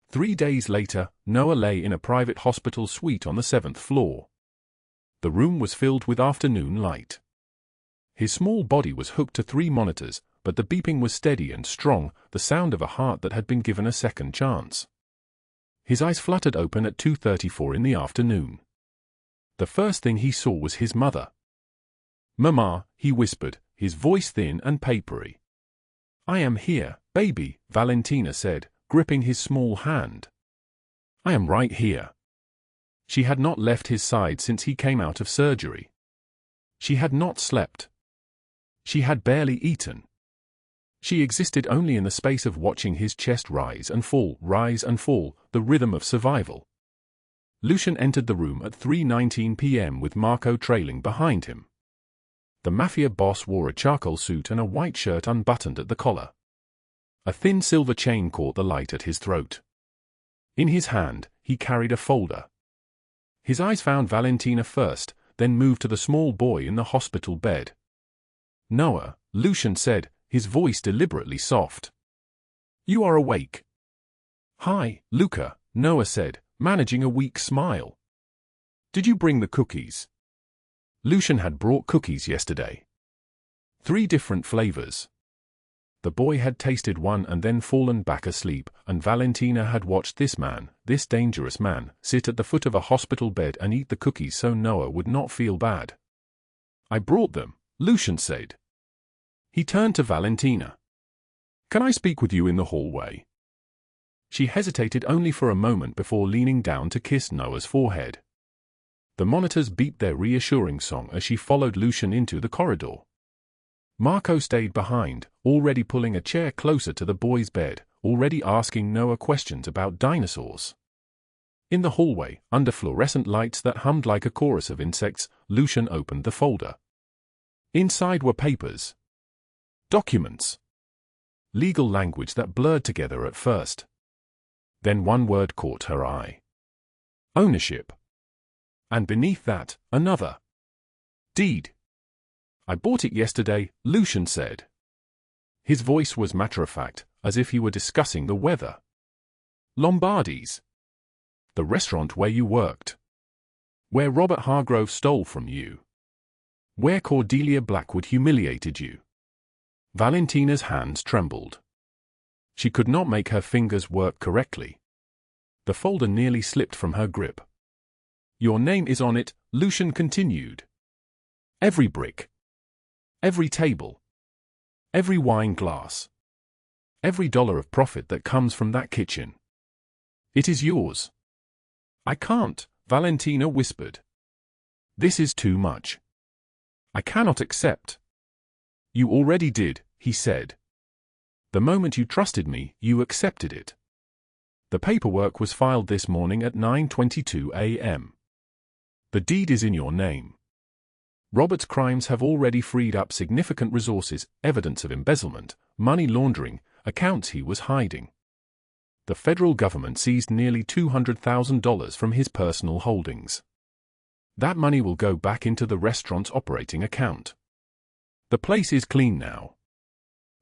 Speaker 1: 3 days later, Noah lay in a private hospital suite on the 7th floor. The room was filled with afternoon light. His small body was hooked to 3 monitors, but the beeping was steady and strong, the sound of a heart that had been given a second chance. His eyes fluttered open at 2:34 in the afternoon. The first thing he saw was his mother. "Mama," he whispered, his voice thin and papery. "I am here, baby," Valentina said, gripping his small hand. "I am right here." She had not left his side since he came out of surgery. She had not slept. She had barely eaten. She existed only in the space of watching his chest rise and fall, the rhythm of survival. Lucian entered the room at 3:19 p.m. with Marco trailing behind him. The Mafia boss wore a charcoal suit and a white shirt unbuttoned at the collar. A thin silver chain caught the light at his throat. In his hand, he carried a folder. His eyes found Valentina first, then moved to the small boy in the hospital bed. "Noah," Lucian said, his voice deliberately soft. "You are awake." "Hi, Luca," Noah said, managing a weak smile. "Did you bring the cookies?" Lucian had brought cookies yesterday. 3 different flavors. The boy had tasted one and then fallen back asleep, and Valentina had watched this man, this dangerous man, sit at the foot of a hospital bed and eat the cookies so Noah would not feel bad. "I brought them," Lucian said. He turned to Valentina. "Can I speak with you in the hallway?" She hesitated only for a moment before leaning down to kiss Noah's forehead. The monitors beeped their reassuring song as she followed Lucian into the corridor. Marco stayed behind, already pulling a chair closer to the boy's bed, already asking Noah questions about dinosaurs. In the hallway, under fluorescent lights that hummed like a chorus of insects, Lucian opened the folder. Inside were papers. Documents. Legal language that blurred together at first. Then one word caught her eye. Ownership. And beneath that, another. Deed. "I bought it yesterday," Lucian said. His voice was matter-of-fact, as if he were discussing the weather. "Lombardi's. The restaurant where you worked. Where Robert Hargrove stole from you. Where Cordelia Blackwood humiliated you." Valentina's hands trembled. She could not make her fingers work correctly. The folder nearly slipped from her grip. "Your name is on it," Lucian continued. "Every brick. Every table. Every wine glass. Every dollar of profit that comes from that kitchen. It is yours." "I can't," Valentina whispered. "This is too much. I cannot accept." "You already did," he said. "The moment you trusted me, you accepted it. The paperwork was filed this morning at 9:22 a.m. The deed is in your name. Robert's crimes have already freed up significant resources, evidence of embezzlement, money laundering, accounts he was hiding. The federal government seized nearly $200,000 from his personal holdings. That money will go back into the restaurant's operating account. The place is clean now.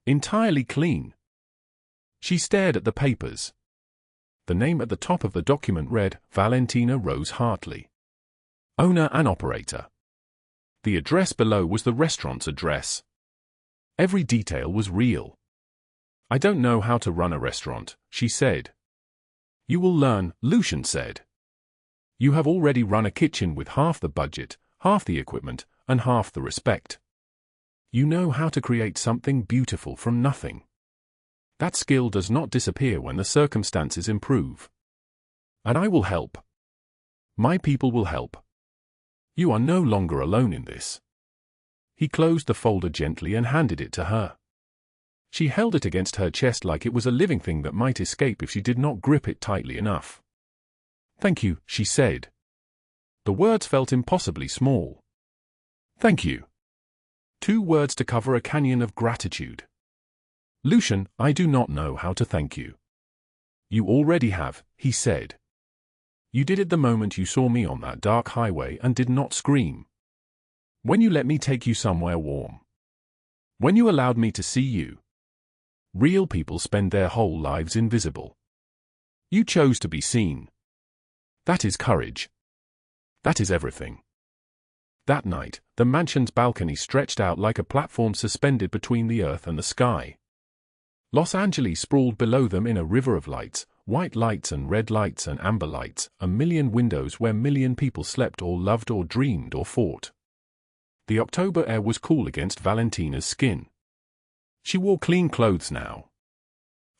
Speaker 1: Entirely clean." She stared at the papers. The name at the top of the document read, Valentina Rose Hartley. Owner and operator. The address below was the restaurant's address. Every detail was real. "I don't know how to run a restaurant," she said. "You will learn," Lucian said. You have already run a kitchen with half the budget, half the equipment, and half the respect. You know how to create something beautiful from nothing. That skill does not disappear when the circumstances improve. And I will help. My people will help. You are no longer alone in this. He closed the folder gently and handed it to her. She held it against her chest like it was a living thing that might escape if she did not grip it tightly enough. Thank you, she said. The words felt impossibly small. Thank you. 2 words to cover a canyon of gratitude. Lucian, I do not know how to thank you. You already have, he said. You did it the moment you saw me on that dark highway and did not scream. When you let me take you somewhere warm. When you allowed me to see you. Real people spend their whole lives invisible. You chose to be seen. That is courage. That is everything. That night, the mansion's balcony stretched out like a platform suspended between the earth and the sky. Los Angeles sprawled below them in a river of lights, white lights and red lights and amber lights, a million windows where million people slept or loved or dreamed or fought. The October air was cool against Valentina's skin. She wore clean clothes now.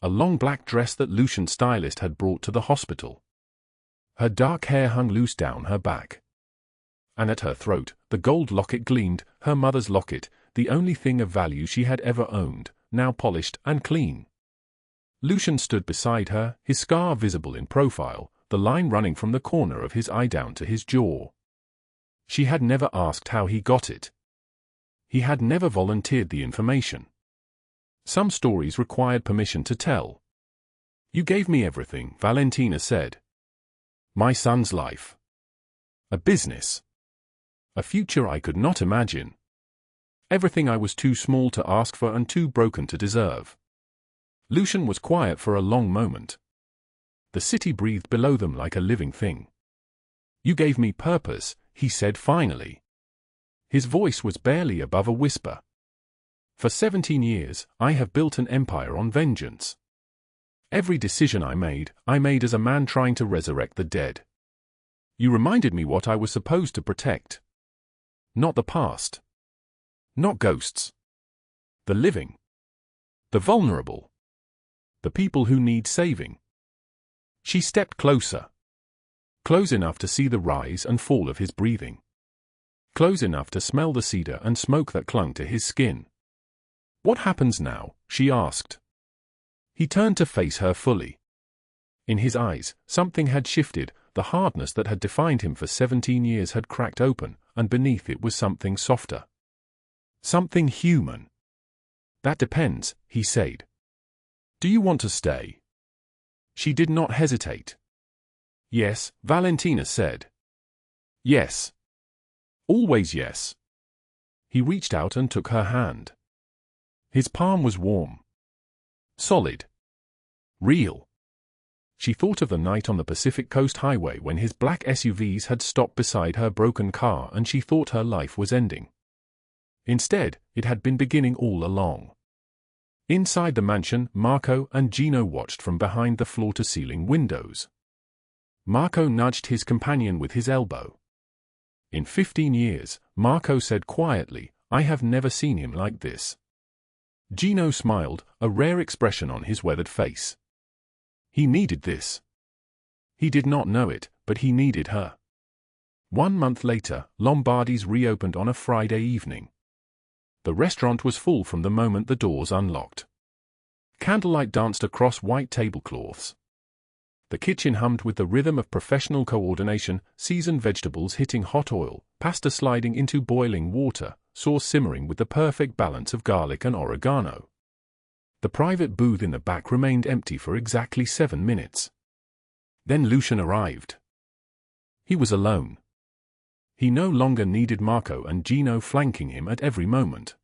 Speaker 1: A long black dress that Lucian's stylist had brought to the hospital. Her dark hair hung loose down her back. And at her throat, the gold locket gleamed, her mother's locket, the only thing of value she had ever owned, now polished and clean. Lucian stood beside her, his scar visible in profile, the line running from the corner of his eye down to his jaw. She had never asked how he got it. He had never volunteered the information. Some stories required permission to tell. You gave me everything, Valentina said. My son's life. A business. A future I could not imagine. Everything I was too small to ask for and too broken to deserve. Lucian was quiet for a long moment. The city breathed below them like a living thing. You gave me purpose, he said finally. His voice was barely above a whisper. For 17 years, I have built an empire on vengeance. Every decision I made as a man trying to resurrect the dead. You reminded me what I was supposed to protect. Not the past. Not ghosts. The living. The vulnerable. The people who need saving. She stepped closer. Close enough to see the rise and fall of his breathing. Close enough to smell the cedar and smoke that clung to his skin. What happens now? She asked. He turned to face her fully. In his eyes, something had shifted, the hardness that had defined him for 17 years had cracked open, and beneath it was something softer. Something human. That depends, he said. Do you want to stay? She did not hesitate. Yes, Valentina said. Yes. Always yes. He reached out and took her hand. His palm was warm. Solid. Real. She thought of the night on the Pacific Coast Highway when his black SUVs had stopped beside her broken car and she thought her life was ending. Instead, it had been beginning all along. Inside the mansion, Marco and Gino watched from behind the floor-to-ceiling windows. Marco nudged his companion with his elbow. In 15 years, Marco said quietly, I have never seen him like this. Gino smiled, a rare expression on his weathered face. He needed this. He did not know it, but he needed her. 1 month later, Lombardi's reopened on a Friday evening. The restaurant was full from the moment the doors unlocked. Candlelight danced across white tablecloths. The kitchen hummed with the rhythm of professional coordination, seasoned vegetables hitting hot oil, pasta sliding into boiling water, sauce simmering with the perfect balance of garlic and oregano. The private booth in the back remained empty for exactly 7 minutes. Then Lucian arrived. He was alone. He no longer needed Marco and Gino flanking him at every moment.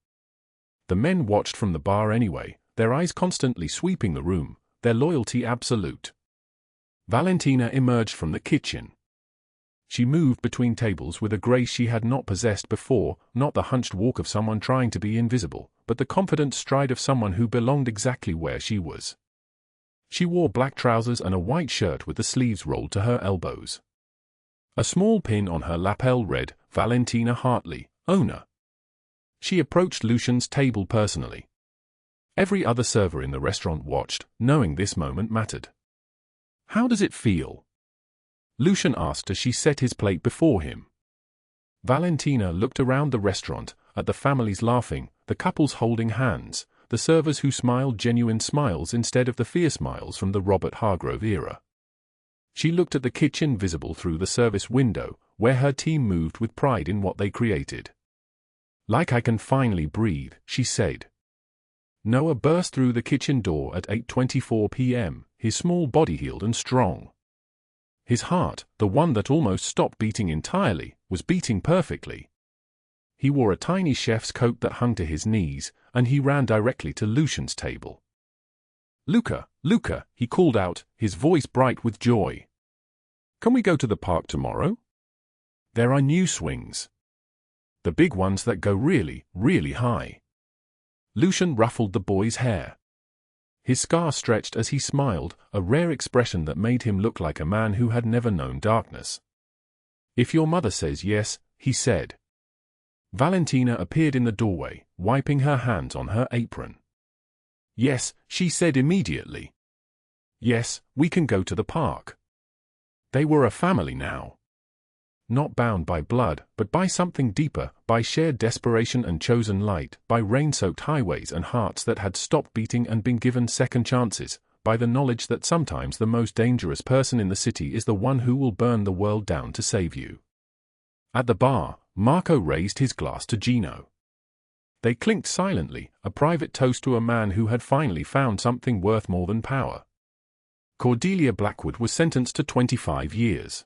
Speaker 1: The men watched from the bar anyway, their eyes constantly sweeping the room, their loyalty absolute. Valentina emerged from the kitchen. She moved between tables with a grace she had not possessed before, not the hunched walk of someone trying to be invisible, but the confident stride of someone who belonged exactly where she was. She wore black trousers and a white shirt with the sleeves rolled to her elbows. A small pin on her lapel read, Valentina Hartley, owner. She approached Lucian's table personally. Every other server in the restaurant watched, knowing this moment mattered. "How does it feel?" Lucian asked as she set his plate before him. Valentina looked around the restaurant, at the families laughing, the couples holding hands, the servers who smiled genuine smiles instead of the fierce smiles from the Robert Hargrove era. She looked at the kitchen visible through the service window, where her team moved with pride in what they created. "Like I can finally breathe," she said. Noah burst through the kitchen door at 8:24 p.m., his small body healed and strong. His heart, the one that almost stopped beating entirely, was beating perfectly. He wore a tiny chef's coat that hung to his knees, and he ran directly to Lucian's table. "Luca, Luca," he called out, his voice bright with joy. "Can we go to the park tomorrow? There are new swings. The big ones that go really, really high." Lucian ruffled the boy's hair. His scar stretched as he smiled, a rare expression that made him look like a man who had never known darkness. "If your mother says yes," he said. Valentina appeared in the doorway, wiping her hands on her apron. "Yes," she said immediately. "Yes, we can go to the park." They were a family now. Not bound by blood, but by something deeper, by shared desperation and chosen light, by rain-soaked highways and hearts that had stopped beating and been given second chances, by the knowledge that sometimes the most dangerous person in the city is the one who will burn the world down to save you. At the bar, Marco raised his glass to Gino. They clinked silently, a private toast to a man who had finally found something worth more than power. Cordelia Blackwood was sentenced to 25 years.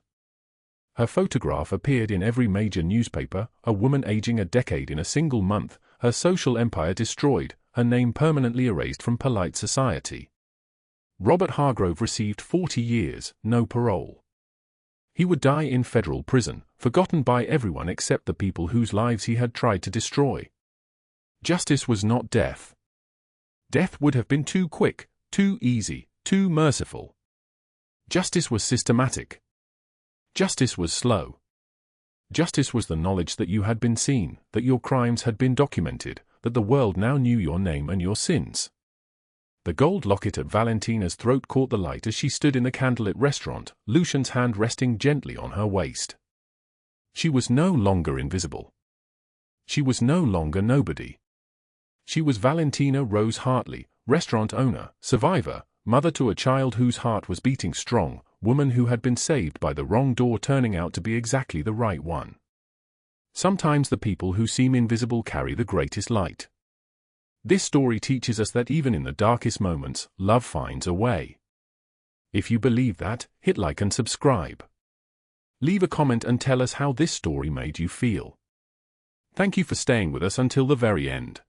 Speaker 1: Her photograph appeared in every major newspaper, a woman aging a decade in a single month, her social empire destroyed, her name permanently erased from polite society. Robert Hargrove received 40 years, no parole. He would die in federal prison, forgotten by everyone except the people whose lives he had tried to destroy. Justice was not death. Death would have been too quick, too easy, too merciful. Justice was systematic. Justice was slow. Justice was the knowledge that you had been seen, that your crimes had been documented, that the world now knew your name and your sins. The gold locket at Valentina's throat caught the light as she stood in the candlelit restaurant, Lucian's hand resting gently on her waist. She was no longer invisible. She was no longer nobody. She was Valentina Rose Hartley, restaurant owner, survivor, mother to a child whose heart was beating strong, woman who had been saved by the wrong door turning out to be exactly the right one. Sometimes the people who seem invisible carry the greatest light. This story teaches us that even in the darkest moments, love finds a way. If you believe that, hit like and subscribe. Leave a comment and tell us how this story made you feel. Thank you for staying with us until the very end.